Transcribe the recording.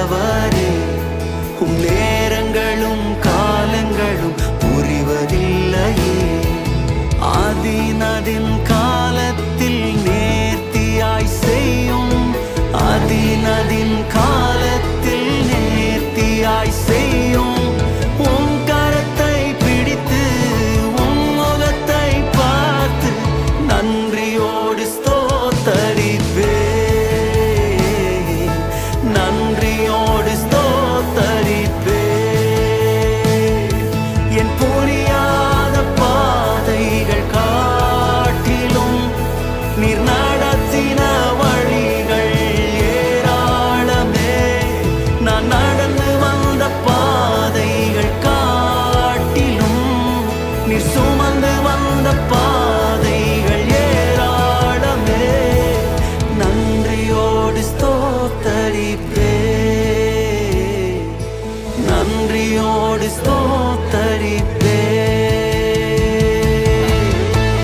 நல்லவரே. உம் நேரங்களும் காலங்களும் புரிவதில்லையே. அதினதின் காலத்தில் நேர்த்தியாய் செய்யும், அதினதின் காலத்தில் நேர்த்தியாய் செய்யும். உம் கரத்தை பிடித்து உம் முகத்தை பார்த்து நன்றியோடு ஸ்தோத்தரிப்பே, நன்றியோடு ஸ்தோத்தரிப்பே. என் புரியாத பாதைகள் காட்டிலும் நீர் நடத்தின வழிகள் ஏராளமே. நான் நடந்து வந்த பாதைகள் காட்டிலும் நீர் சுமந்து வந்த பாதைகள் ஏராளமே. நன்றியோடு ஸ்தோத்தரிப்பே, நன்றியோடு ஸ்தோத்தரிப்பே.